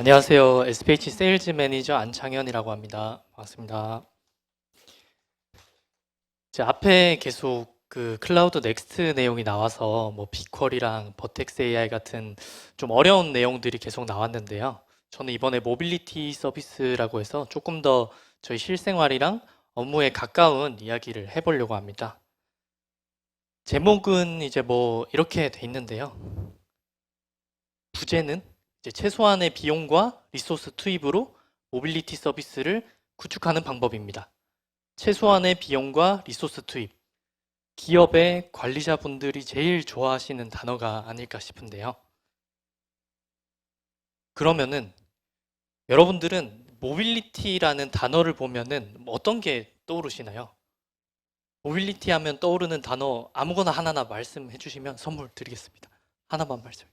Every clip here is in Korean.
안녕하세요. SPH 세일즈 매니저 안창현이라고 합니다. 반갑습니다. 제 앞에 계속 그 클라우드 넥스트 내용이 나와서 뭐 비퀄이랑 버텍스 AI 같은 좀 어려운 내용들이 계속 나왔는데요. 저는 이번에 모빌리티 서비스라고 해서 조금 더 저희 실생활이랑 업무에 가까운 이야기를 해보려고 합니다. 제목은 이제 뭐 이렇게 돼 있는데요. 부제는 이제 최소한의 비용과 리소스 투입으로 모빌리티 서비스를 구축하는 방법입니다. 최소한의 비용과 리소스 투입. 기업의 관리자분들이 제일 좋아하시는 단어가 아닐까 싶은데요. 그러면은 여러분들은 모빌리티라는 단어를 보면은 어떤 게 떠오르시나요? 모빌리티 하면 떠오르는 단어 아무거나 하나나 말씀해 주시면 선물 드리겠습니다. 하나만 말씀해 주세요.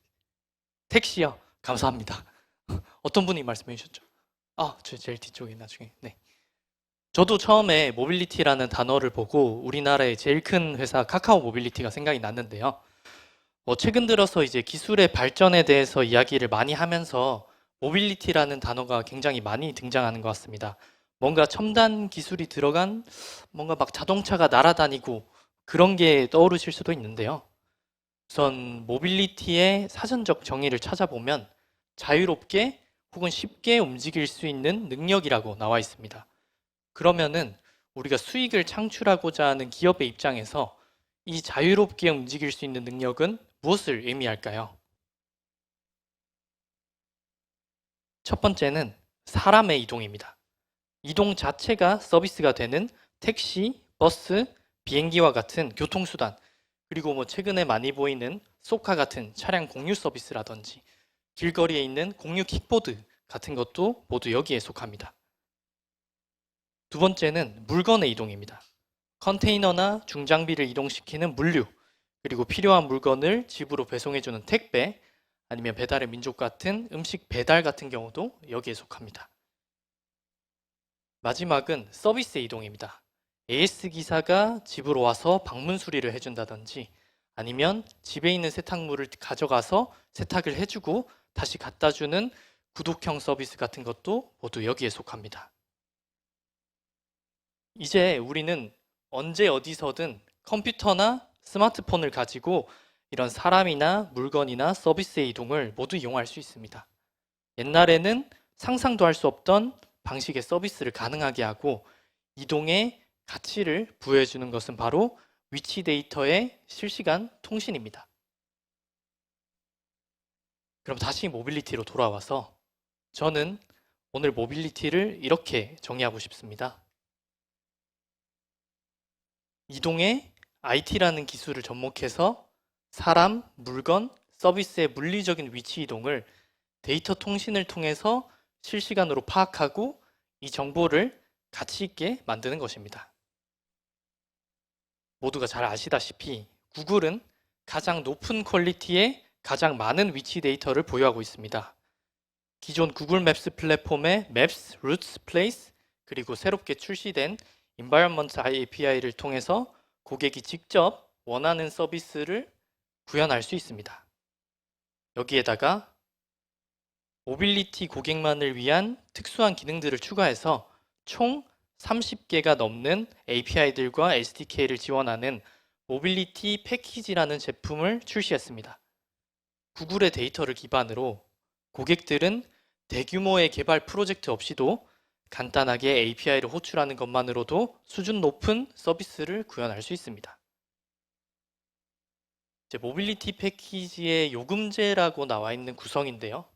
택시요. 감사합니다. 어떤 분이 말씀해 주셨죠? 저 제일 뒤쪽에 나중에. 네. 저도 처음에 모빌리티라는 단어를 보고 우리나라의 제일 큰 회사 카카오 모빌리티가 생각이 났는데요. 최근 들어서 이제 기술의 발전에 대해서 이야기를 많이 하면서 모빌리티라는 단어가 굉장히 많이 등장하는 것 같습니다. 뭔가 첨단 기술이 들어간 뭔가 막 자동차가 날아다니고 그런 게 떠오르실 수도 있는데요. 우선 모빌리티의 사전적 정의를 찾아보면 자유롭게 혹은 쉽게 움직일 수 있는 능력이라고 나와 있습니다. 그러면은 우리가 수익을 창출하고자 하는 기업의 입장에서 이 자유롭게 움직일 수 있는 능력은 무엇을 의미할까요? 첫 번째는 사람의 이동입니다. 이동 자체가 서비스가 되는 택시, 버스, 비행기와 같은 교통수단, 그리고 뭐 최근에 많이 보이는 쏘카 같은 차량 공유 서비스라든지 길거리에 있는 공유 킥보드 같은 것도 모두 여기에 속합니다. 두 번째는 물건의 이동입니다. 컨테이너나 중장비를 이동시키는 물류, 그리고 필요한 물건을 집으로 배송해주는 택배, 아니면 배달의 민족 같은 음식 배달 같은 경우도 여기에 속합니다. 마지막은 서비스 이동입니다. AS 기사가 집으로 와서 방문 수리를 해준다든지 아니면 집에 있는 세탁물을 가져가서 세탁을 해주고 다시 갖다 주는 구독형 서비스 같은 것도 모두 여기에 속합니다. 이제 우리는 언제 어디서든 컴퓨터나 스마트폰을 가지고 이런 사람이나 물건이나 서비스의 이동을 모두 이용할 수 있습니다. 옛날에는 상상도 할 수 없던 방식의 서비스를 가능하게 하고 이동의 가치를 부여해 주는 것은 바로 위치 데이터의 실시간 통신입니다. 그럼 다시 모빌리티로 돌아와서 저는 오늘 모빌리티를 이렇게 정의하고 싶습니다. 이동에 IT라는 기술을 접목해서 사람, 물건, 서비스의 물리적인 위치 이동을 데이터 통신을 통해서 실시간으로 파악하고 이 정보를 가치 있게 만드는 것입니다. 모두가 잘 아시다시피 구글은 가장 높은 퀄리티의 가장 많은 위치 데이터를 보유하고 있습니다. 기존 구글 맵스 플랫폼의 Maps, Routes, Place, 그리고 새롭게 출시된 Environment API를 통해서 고객이 직접 원하는 서비스를 구현할 수 있습니다. 여기에다가 모빌리티 고객만을 위한 특수한 기능들을 추가해서 총 30개가 넘는 API들과 SDK를 지원하는 모빌리티 패키지라는 제품을 출시했습니다. 구글의 데이터를 기반으로 고객들은 대규모의 개발 프로젝트 없이도 간단하게 API를 호출하는 것만으로도 수준 높은 서비스를 구현할 수 있습니다. 이제 모빌리티 패키지의 요금제라고 나와 있는 구성인데요.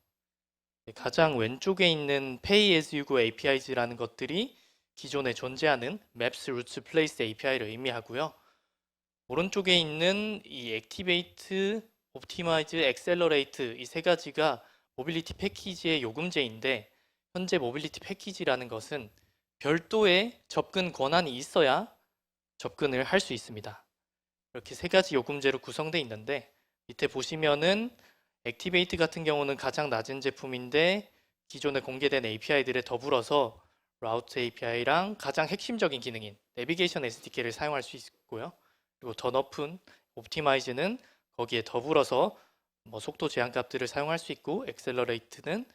가장 왼쪽에 있는 Pay as you go API라는 것들이 기존에 존재하는 Maps, Routes, Place API를 의미하고요. 오른쪽에 있는 이 Activate, Optimize, Accelerate 이 세 가지가 모빌리티 패키지의 요금제인데 현재 모빌리티 패키지라는 것은 별도의 접근 권한이 있어야 접근을 할 수 있습니다. 이렇게 세 가지 요금제로 구성되어 있는데 밑에 보시면은 액티베이트 같은 경우는 가장 낮은 제품인데 기존에 공개된 API들에 더불어서 라우트 API랑 가장 핵심적인 기능인 내비게이션 SDK를 사용할 수 있고요. 그리고 더 높은 옵티마이즈는 거기에 더불어서 속도 제한 값들을 사용할 수 있고 엑셀러레이트는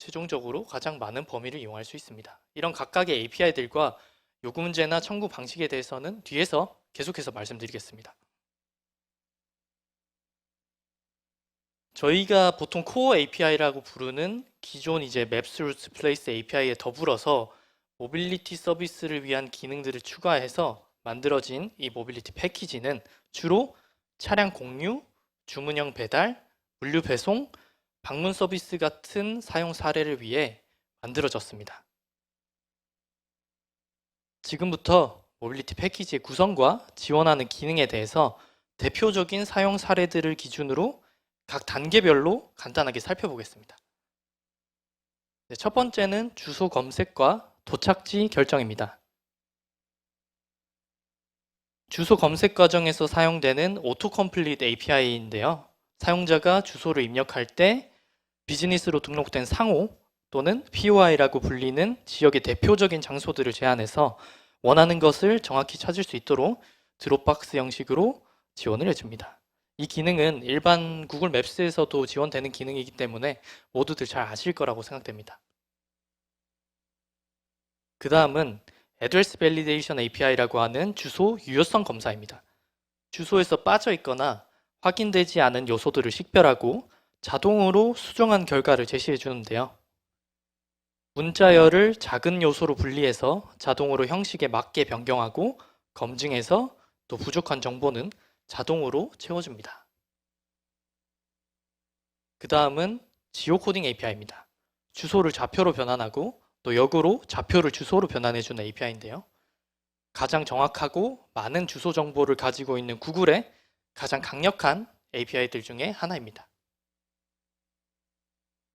최종적으로 가장 많은 범위를 이용할 수 있습니다. 이런 각각의 API들과 요구 문제나 청구 방식에 대해서는 뒤에서 계속해서 말씀드리겠습니다. 저희가 보통 코어 API라고 부르는 기존 이제 Maps, Routes, Place API에 더불어서 모빌리티 서비스를 위한 기능들을 추가해서 만들어진 이 모빌리티 패키지는 주로 차량 공유, 주문형 배달, 물류 배송, 방문 서비스 같은 사용 사례를 위해 만들어졌습니다. 지금부터 모빌리티 패키지의 구성과 지원하는 기능에 대해서 대표적인 사용 사례들을 기준으로 각 단계별로 간단하게 살펴보겠습니다. 첫 번째는 주소 검색과 도착지 결정입니다. 주소 검색 과정에서 사용되는 오토컴플릿 API인데요. 사용자가 주소를 입력할 때 비즈니스로 등록된 상호 또는 POI라고 불리는 지역의 대표적인 장소들을 제안해서 원하는 것을 정확히 찾을 수 있도록 드롭박스 형식으로 지원을 해줍니다. 이 기능은 일반 구글 맵스에서도 지원되는 기능이기 때문에 모두들 잘 아실 거라고 생각됩니다. 그 다음은 Address Validation API라고 하는 주소 유효성 검사입니다. 주소에서 빠져 있거나 확인되지 않은 요소들을 식별하고 자동으로 수정한 결과를 제시해 주는데요. 문자열을 작은 요소로 분리해서 자동으로 형식에 맞게 변경하고 검증해서 또 부족한 정보는 자동으로 채워줍니다. 그 다음은 지오코딩 API입니다. 주소를 좌표로 변환하고 또 역으로 좌표를 주소로 변환해주는 API인데요. 가장 정확하고 많은 주소 정보를 가지고 있는 구글의 가장 강력한 API들 중에 하나입니다.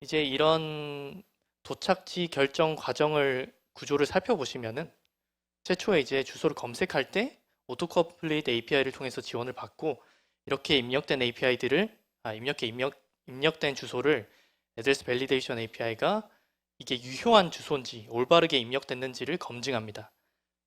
이제 이런 도착지 결정 과정을 구조를 살펴보시면은 최초에 이제 주소를 검색할 때 오토컴플릿 API를 통해서 지원을 받고 이렇게 입력된 API들을 입력된 주소를 Address Validation API가 이게 유효한 주소인지 올바르게 입력됐는지를 검증합니다.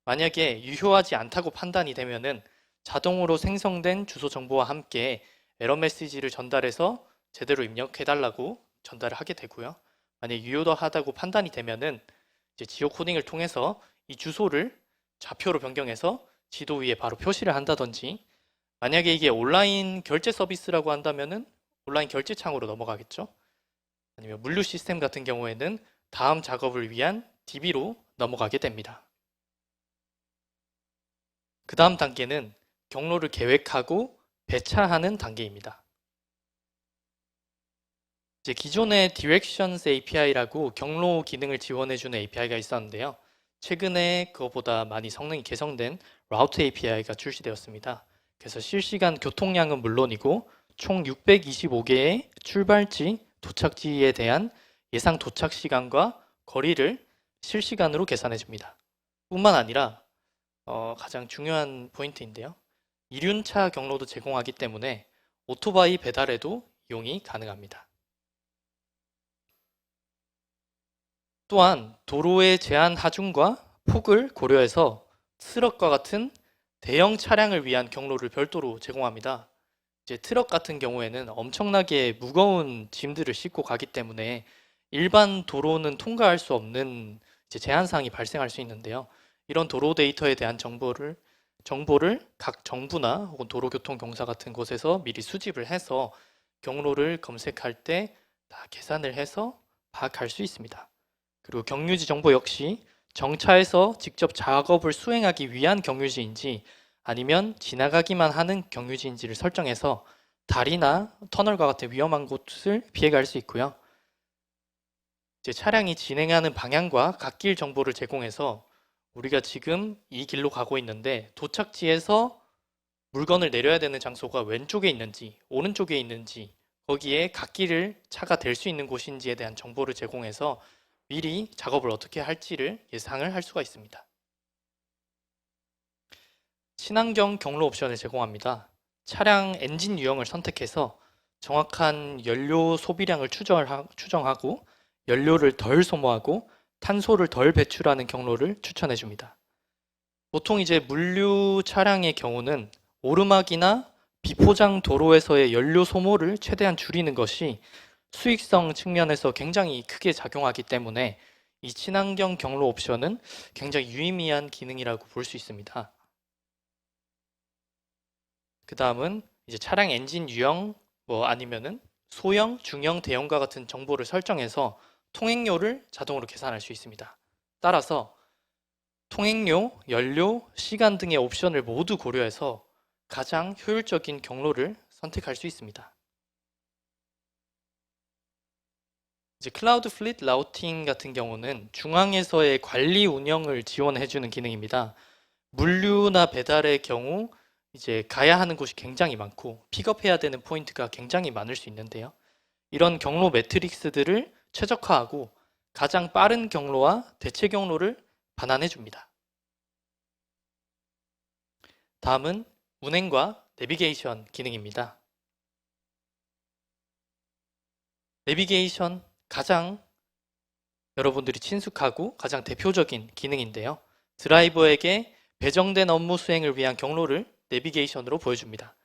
만약에 유효하지 않다고 판단이 되면은 자동으로 생성된 주소 정보와 함께 에러 메시지를 전달해서 제대로 입력해달라고 전달을 하게 되고요. 만약에 유효하다고 판단이 되면은 이제 지오 코딩을 통해서 이 주소를 좌표로 변경해서 지도 위에 바로 표시를 한다든지, 만약에 이게 온라인 결제 서비스라고 한다면은 온라인 결제 창으로 넘어가겠죠. 아니면 물류 시스템 같은 경우에는 다음 작업을 위한 DB로 넘어가게 됩니다. 그 다음 단계는 경로를 계획하고 배차하는 단계입니다. 이제 기존의 Directions API라고 경로 기능을 지원해주는 API가 있었는데요. 최근에 그거보다 많이 성능이 개선된 Route API가 출시되었습니다. 그래서 실시간 교통량은 물론이고 총 625개의 출발지, 도착지에 대한 예상 도착 시간과 거리를 실시간으로 계산해 줍니다. 뿐만 아니라 가장 중요한 포인트인데요. 이륜차 경로도 제공하기 때문에 오토바이 배달에도 이용이 가능합니다. 또한 도로의 제한 하중과 폭을 고려해서 트럭과 같은 대형 차량을 위한 경로를 별도로 제공합니다. 이제 트럭 같은 경우에는 엄청나게 무거운 짐들을 싣고 가기 때문에 일반 도로는 통과할 수 없는 이제 제한사항이 발생할 수 있는데요. 이런 도로 데이터에 대한 정보를 각 정부나 혹은 도로교통공사 같은 곳에서 미리 수집을 해서 경로를 검색할 때 다 계산을 해서 파악할 수 있습니다. 그리고 경유지 정보 역시 정차에서 직접 작업을 수행하기 위한 경유지인지 아니면 지나가기만 하는 경유지인지를 설정해서 다리나 터널과 같은 위험한 곳을 피해갈 수 있고요. 이제 차량이 진행하는 방향과 갓길 정보를 제공해서 우리가 지금 이 길로 가고 있는데 도착지에서 물건을 내려야 되는 장소가 왼쪽에 있는지 오른쪽에 있는지 거기에 갓길을 차가 댈 수 있는 곳인지에 대한 정보를 제공해서 미리 작업을 어떻게 할지를 예상을 할 수가 있습니다. 친환경 경로 옵션을 제공합니다. 차량 엔진 유형을 선택해서 정확한 연료 소비량을 추정하고 연료를 덜 소모하고 탄소를 덜 배출하는 경로를 추천해 줍니다. 보통 이제 물류 차량의 경우는 오르막이나 비포장 도로에서의 연료 소모를 최대한 줄이는 것이 수익성 측면에서 굉장히 크게 작용하기 때문에 이 친환경 경로 옵션은 굉장히 유의미한 기능이라고 볼 수 있습니다. 그 다음은 이제 차량 엔진 유형, 뭐 아니면은 소형, 중형, 대형과 같은 정보를 설정해서 통행료를 자동으로 계산할 수 있습니다. 따라서 통행료, 연료, 시간 등의 옵션을 모두 고려해서 가장 효율적인 경로를 선택할 수 있습니다. 이제 클라우드 플릿 라우팅 같은 경우는 중앙에서의 관리 운영을 지원해주는 기능입니다. 물류나 배달의 경우 이제 가야 하는 곳이 굉장히 많고 픽업해야 되는 포인트가 굉장히 많을 수 있는데요. 이런 경로 매트릭스들을 최적화하고 가장 빠른 경로와 대체 경로를 반환해 줍니다. 다음은 운행과 내비게이션 기능입니다. 내비게이션 가장 여러분들이 친숙하고 가장 대표적인 기능인데요. 드라이버에게 배정된 업무 수행을 위한 경로를 내비게이션으로 보여줍니다.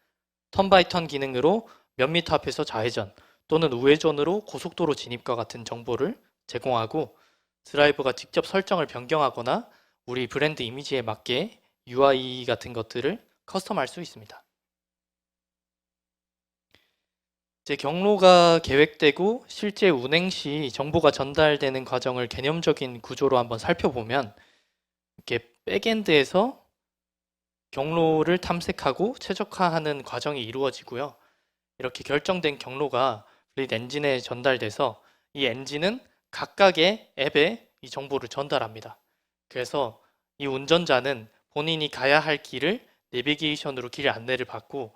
턴 바이 턴 기능으로 몇 미터 앞에서 좌회전 또는 우회전으로 고속도로 진입과 같은 정보를 제공하고 드라이버가 직접 설정을 변경하거나 우리 브랜드 이미지에 맞게 UI 같은 것들을 커스텀할 수 있습니다. 이제 경로가 계획되고 실제 운행 시 정보가 전달되는 과정을 개념적인 구조로 한번 살펴보면 이렇게 백엔드에서 경로를 탐색하고 최적화하는 과정이 이루어지고요. 이렇게 결정된 경로가 플릿 엔진에 전달돼서 이 엔진은 각각의 앱에 이 정보를 전달합니다. 그래서 이 운전자는 본인이 가야 할 길을 내비게이션으로 길 안내를 받고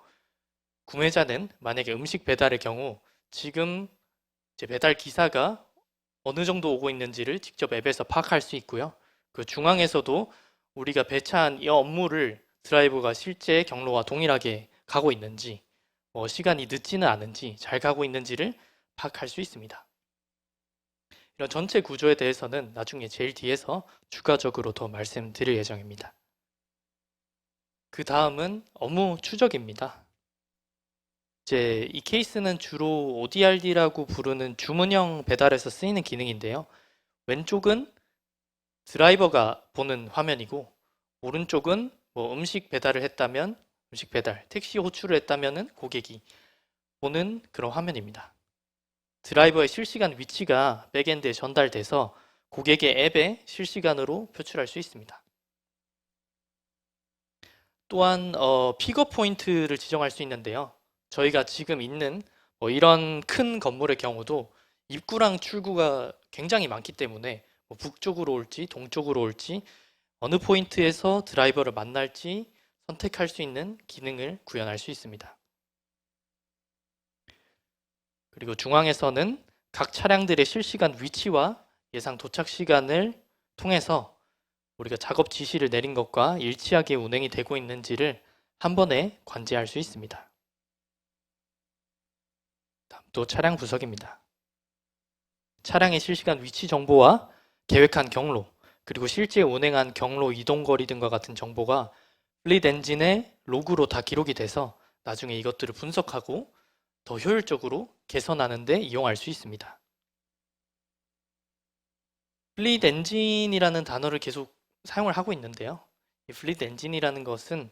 구매자는 만약에 음식 배달의 경우 지금 이제 배달 기사가 어느 정도 오고 있는지를 직접 앱에서 파악할 수 있고요. 그 중앙에서도 우리가 배차한 이 업무를 드라이버가 실제 경로와 동일하게 가고 있는지, 시간이 늦지는 않은지, 잘 가고 있는지를 파악할 수 있습니다. 이런 전체 구조에 대해서는 나중에 제일 뒤에서 추가적으로 더 말씀드릴 예정입니다. 그 다음은 업무 추적입니다. 이제 이 케이스는 주로 ODRD라고 부르는 주문형 배달에서 쓰이는 기능인데요. 왼쪽은 드라이버가 보는 화면이고 오른쪽은 음식 배달을 했다면 음식 배달, 택시 호출을 했다면 고객이 보는 그런 화면입니다. 드라이버의 실시간 위치가 백엔드에 전달돼서 고객의 앱에 실시간으로 표출할 수 있습니다. 또한 픽업 포인트를 지정할 수 있는데요. 저희가 지금 있는 이런 큰 건물의 경우도 입구랑 출구가 굉장히 많기 때문에 북쪽으로 올지 동쪽으로 올지 어느 포인트에서 드라이버를 만날지 선택할 수 있는 기능을 구현할 수 있습니다. 그리고 중앙에서는 각 차량들의 실시간 위치와 예상 도착 시간을 통해서 우리가 작업 지시를 내린 것과 일치하게 운행이 되고 있는지를 한 번에 관제할 수 있습니다. 다음 또 차량 분석입니다. 차량의 실시간 위치 정보와 계획한 경로, 그리고 실제 운행한 경로 이동 거리 등과 같은 정보가 플릿 엔진의 로그로 다 기록이 돼서 나중에 이것들을 분석하고 더 효율적으로 개선하는 데 이용할 수 있습니다. 플릿 엔진이라는 단어를 계속 사용을 하고 있는데요. 이 플릿 엔진이라는 것은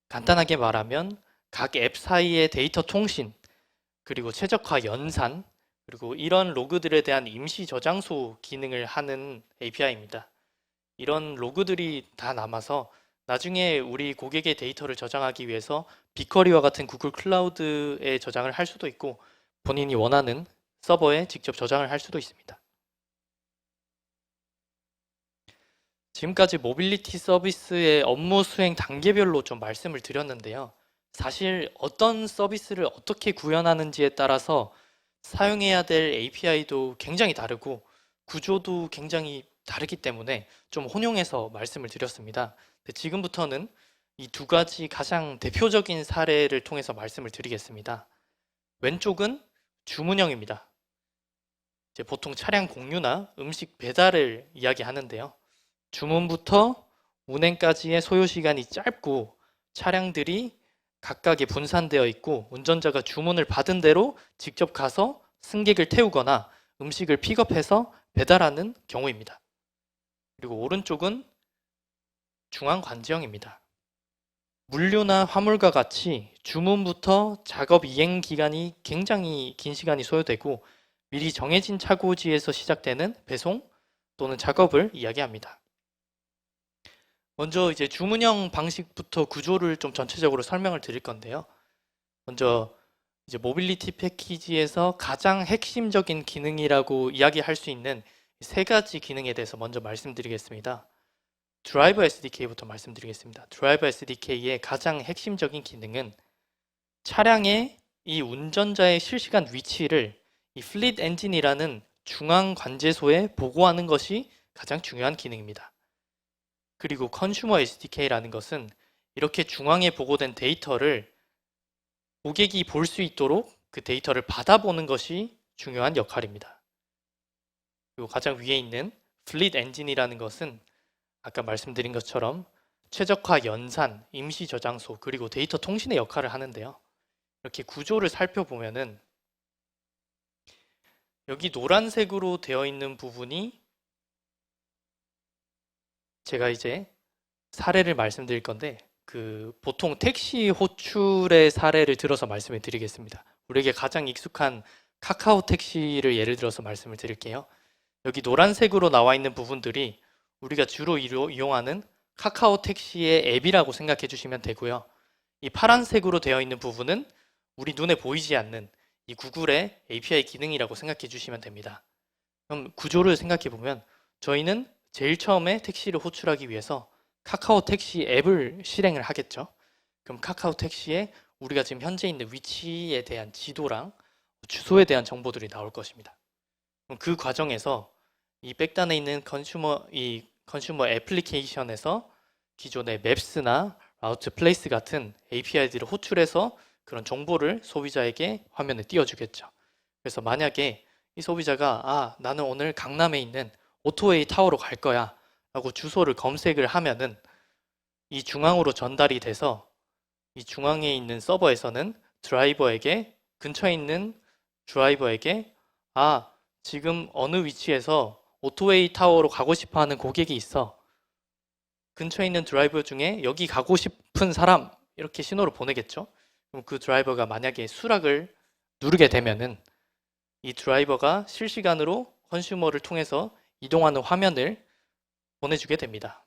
간단하게 말하면 각 앱 사이의 데이터 통신, 그리고 최적화 연산, 그리고 이런 로그들에 대한 임시 저장소 기능을 하는 API입니다. 이런 로그들이 다 남아서 나중에 우리 고객의 데이터를 저장하기 위해서 빅쿼리와 같은 구글 클라우드에 저장을 할 수도 있고 본인이 원하는 서버에 직접 저장을 할 수도 있습니다. 지금까지 모빌리티 서비스의 업무 수행 단계별로 좀 말씀을 드렸는데요. 사실 어떤 서비스를 어떻게 구현하는지에 따라서 사용해야 될 API도 굉장히 다르고 구조도 굉장히 다르기 때문에 좀 혼용해서 말씀을 드렸습니다. 지금부터는 이 두 가지 가장 대표적인 사례를 통해서 말씀을 드리겠습니다. 왼쪽은 주문형입니다. 이제 보통 차량 공유나 음식 배달을 이야기하는데요. 주문부터 운행까지의 소요 시간이 짧고 차량들이 각각에 분산되어 있고 운전자가 주문을 받은 대로 직접 가서 승객을 태우거나 음식을 픽업해서 배달하는 경우입니다. 그리고 오른쪽은 중앙관제형입니다. 물류나 화물과 같이 주문부터 작업 이행 기간이 굉장히 긴 시간이 소요되고 미리 정해진 차고지에서 시작되는 배송 또는 작업을 이야기합니다. 먼저 이제 주문형 방식부터 구조를 좀 전체적으로 설명을 드릴 건데요. 먼저 이제 모빌리티 패키지에서 가장 핵심적인 기능이라고 이야기할 수 있는 세 가지 기능에 대해서 먼저 말씀드리겠습니다. 드라이버 SDK부터 말씀드리겠습니다. 드라이버 SDK의 가장 핵심적인 기능은 차량의 이 운전자의 실시간 위치를 이 플릿 엔진이라는 중앙 관제소에 보고하는 것이 가장 중요한 기능입니다. 그리고 컨슈머 SDK라는 것은 이렇게 중앙에 보고된 데이터를 고객이 볼 수 있도록 그 데이터를 받아보는 것이 중요한 역할입니다. 그리고 가장 위에 있는 플릿 엔진이라는 것은 아까 말씀드린 것처럼 최적화 연산, 임시 저장소, 그리고 데이터 통신의 역할을 하는데요. 이렇게 구조를 살펴보면은 여기 노란색으로 되어 있는 부분이 제가 이제 사례를 말씀드릴 건데 보통 택시 호출의 사례를 들어서 말씀을 드리겠습니다. 우리에게 가장 익숙한 카카오 택시를 예를 들어서 말씀을 드릴게요. 여기 노란색으로 나와 있는 부분들이 우리가 주로 이용하는 카카오 택시의 앱이라고 생각해 주시면 되고요. 이 파란색으로 되어 있는 부분은 우리 눈에 보이지 않는 이 구글의 API 기능이라고 생각해 주시면 됩니다. 그럼 구조를 생각해 보면 저희는 제일 처음에 택시를 호출하기 위해서 카카오 택시 앱을 실행을 하겠죠. 그럼 카카오 택시에 우리가 지금 현재 있는 위치에 대한 지도랑 주소에 대한 정보들이 나올 것입니다. 그럼 그 과정에서 이 백단에 있는 컨슈머 애플리케이션에서 기존의 맵스나 라우트 플레이스 같은 API들을 호출해서 그런 정보를 소비자에게 화면에 띄워주겠죠. 그래서 만약에 이 소비자가 나는 오늘 강남에 있는 오토웨이 타워로 갈 거야 라고 주소를 검색을 하면은 이 중앙으로 전달이 돼서 이 중앙에 있는 서버에서는 근처에 있는 드라이버에게 지금 어느 위치에서 오토웨이 타워로 가고 싶어 하는 고객이 있어. 근처에 있는 드라이버 중에 여기 가고 싶은 사람 이렇게 신호를 보내겠죠. 그럼 그 드라이버가 만약에 수락을 누르게 되면은 이 드라이버가 실시간으로 컨슈머를 통해서 이동하는 화면을 보내주게 됩니다.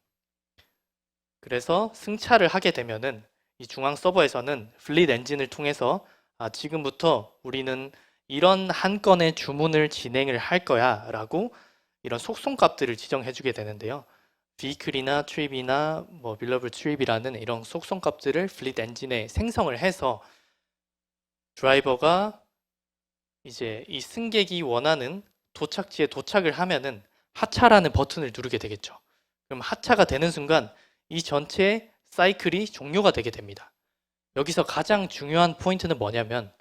그래서 승차를 하게 되면은 이 중앙 서버에서는 플릿 엔진을 통해서 지금부터 우리는 이런 한 건의 주문을 진행을 할 거야 라고 이런 속성값들을 지정해 주게 되는데요. vehicle이나 trip이나 billable trip이라는 이런 속성값들을 플릿 엔진에 생성을 해서 드라이버가 이제 이 승객이 원하는 도착지에 도착을 하면은 하차라는 버튼을 누르게 되겠죠. 그럼 하차가 되는 순간 이 전체 사이클이 종료가 되게 됩니다. 여기서 가장 중요한 포인트는 뭐냐면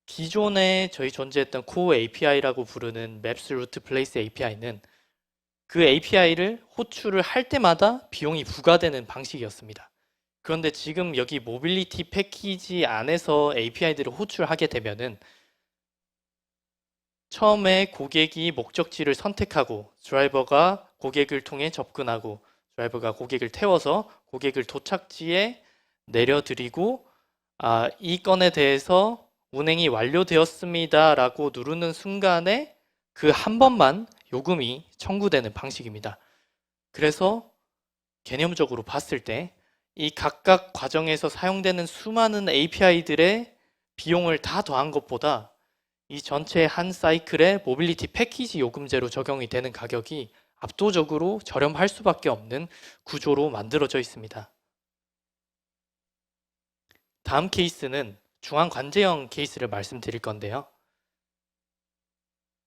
기존에 저희 존재했던 코어 API라고 부르는 Maps, Route, Place API는 그 API를 호출을 할 때마다 비용이 부과되는 방식이었습니다. 그런데 지금 여기 모빌리티 패키지 안에서 API들을 호출하게 되면은 처음에 고객이 목적지를 선택하고 드라이버가 고객을 통해 접근하고 드라이버가 고객을 태워서 고객을 도착지에 내려드리고 이 건에 대해서 운행이 완료되었습니다 라고 누르는 순간에 그 한 번만 요금이 청구되는 방식입니다. 그래서 개념적으로 봤을 때 이 각각 과정에서 사용되는 수많은 API들의 비용을 다 더한 것보다 이 전체 한 사이클의 모빌리티 패키지 요금제로 적용이 되는 가격이 압도적으로 저렴할 수밖에 없는 구조로 만들어져 있습니다. 다음 케이스는 중앙관제형 케이스를 말씀드릴 건데요.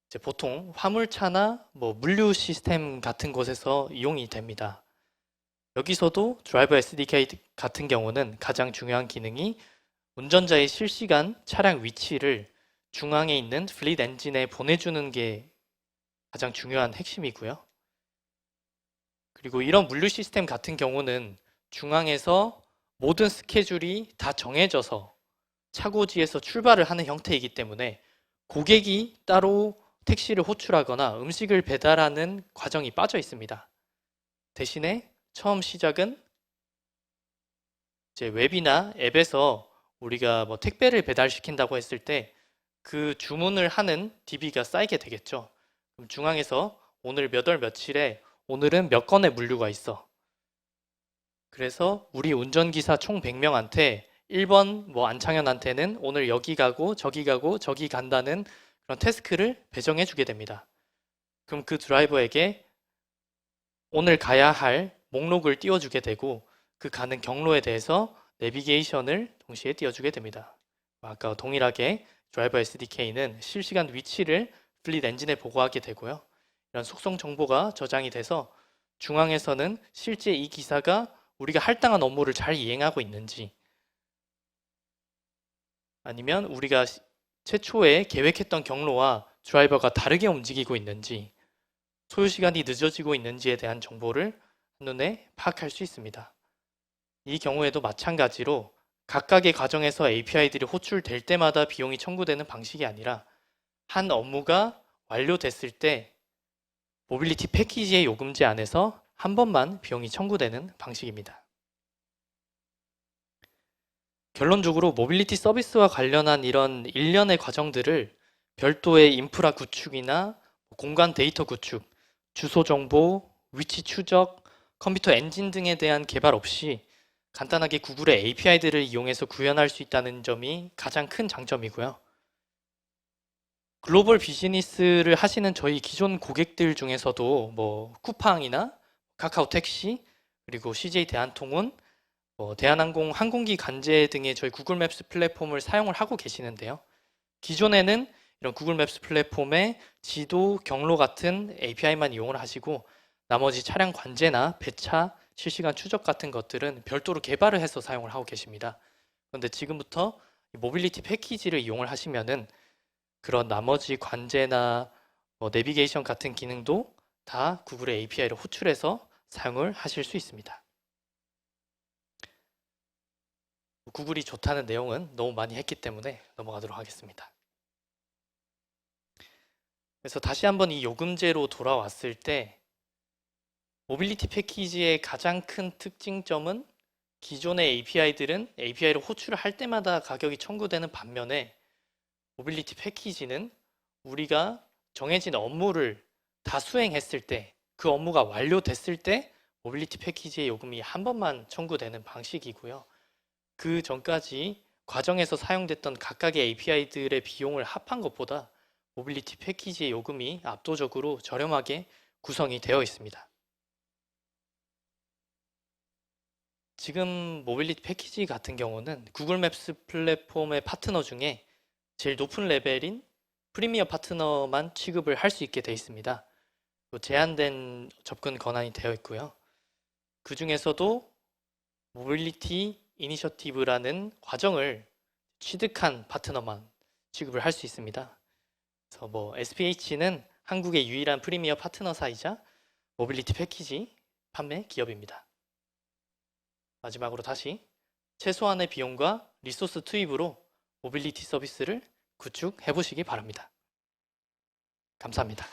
이제 보통 화물차나 물류 시스템 같은 곳에서 이용이 됩니다. 여기서도 드라이버 SDK 같은 경우는 가장 중요한 기능이 운전자의 실시간 차량 위치를 중앙에 있는 플릿 엔진에 보내주는 게 가장 중요한 핵심이고요. 그리고 이런 물류 시스템 같은 경우는 중앙에서 모든 스케줄이 다 정해져서 차고지에서 출발을 하는 형태이기 때문에 고객이 따로 택시를 호출하거나 음식을 배달하는 과정이 빠져 있습니다. 대신에 처음 시작은 이제 웹이나 앱에서 우리가 뭐 택배를 배달시킨다고 했을 때 그 주문을 하는 DB가 쌓이게 되겠죠. 그럼 중앙에서 오늘 몇 월 며칠에 오늘은 몇 건의 물류가 있어. 그래서 우리 운전기사 총 100명한테 1번 뭐 안창현한테는 오늘 여기 가고 저기 가고 저기 간다는 그런 태스크를 배정해 주게 됩니다. 그럼 그 드라이버에게 오늘 가야 할 목록을 띄워주게 되고 그 가는 경로에 대해서 내비게이션을 동시에 띄워주게 됩니다. 아까 동일하게 드라이버 SDK는 실시간 위치를 플릿 엔진에 보고하게 되고요. 이런 속성 정보가 저장이 돼서 중앙에서는 실제 이 기사가 우리가 할당한 업무를 잘 이행하고 있는지 아니면 우리가 최초에 계획했던 경로와 드라이버가 다르게 움직이고 있는지 소요 시간이 늦어지고 있는지에 대한 정보를 한눈에 파악할 수 있습니다. 이 경우에도 마찬가지로 각각의 과정에서 API들이 호출될 때마다 비용이 청구되는 방식이 아니라 한 업무가 완료됐을 때 모빌리티 패키지의 요금제 안에서 한 번만 비용이 청구되는 방식입니다. 결론적으로 모빌리티 서비스와 관련한 이런 일련의 과정들을 별도의 인프라 구축이나 공간 데이터 구축, 주소 정보, 위치 추적, 컴퓨터 엔진 등에 대한 개발 없이 간단하게 구글의 API들을 이용해서 구현할 수 있다는 점이 가장 큰 장점이고요. 글로벌 비즈니스를 하시는 저희 기존 고객들 중에서도 뭐 쿠팡이나 카카오 택시, 그리고 CJ 대한통운, 대한항공 항공기 간제 등의 저희 구글 맵스 플랫폼을 사용을 하고 계시는데요. 기존에는 이런 구글 맵스 플랫폼의 지도, 경로 같은 API만 이용을 하시고 나머지 차량 관제나 배차, 실시간 추적 같은 것들은 별도로 개발을 해서 사용을 하고 계십니다. 그런데 지금부터 모빌리티 패키지를 이용을 하시면은 그런 나머지 관제나 내비게이션 같은 기능도 다 구글의 API를 호출해서 사용을 하실 수 있습니다. 구글이 좋다는 내용은 너무 많이 했기 때문에 넘어가도록 하겠습니다. 그래서 다시 한번 이 요금제로 돌아왔을 때 모빌리티 패키지의 가장 큰 특징점은 기존의 API들은 API를 호출을 할 때마다 가격이 청구되는 반면에 모빌리티 패키지는 우리가 정해진 업무를 다 수행했을 때 그 업무가 완료됐을 때 모빌리티 패키지의 요금이 한 번만 청구되는 방식이고요. 그 전까지 과정에서 사용됐던 각각의 API들의 비용을 합한 것보다 모빌리티 패키지의 요금이 압도적으로 저렴하게 구성이 되어 있습니다. 지금 모빌리티 패키지 같은 경우는 구글 맵스 플랫폼의 파트너 중에 제일 높은 레벨인 프리미어 파트너만 취급을 할 수 있게 되어 있습니다. 제한된 접근 권한이 되어 있고요. 그 중에서도 모빌리티 이니셔티브라는 과정을 취득한 파트너만 취급을 할 수 있습니다. 그래서 SPH는 한국의 유일한 프리미어 파트너사이자 모빌리티 패키지 판매 기업입니다. 마지막으로 다시 최소한의 비용과 리소스 투입으로 모빌리티 서비스를 구축해 보시기 바랍니다. 감사합니다.